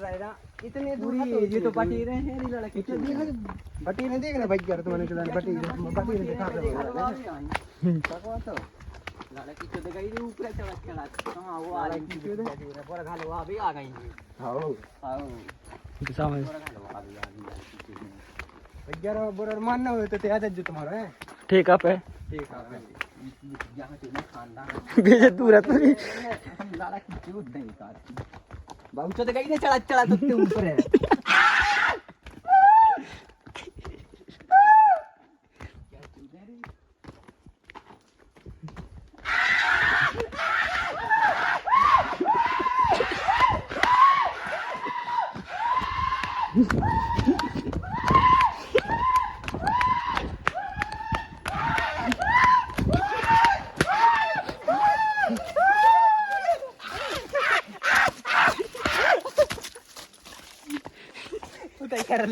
इतने दूर ये तो बटी रहे हैं लड़के बटी नहीं देखना भाई यार तुम्हारे बटी बटी नहीं देखा लड़की तो गई ऊपर चढ़ चढ़ा हां वो आ रही थी पूरा घालो अभी आ गई हां हां सामने भैया बोर मानना हो तो याद है जो तुम्हारा है ठीक है ठीक है यहां से ना खानदान बेजे दूर है तेरी लाला की चूत नहीं काटती बाबू तो गई ना चढ़ा चढ़ा तो ऊपर है उतर कर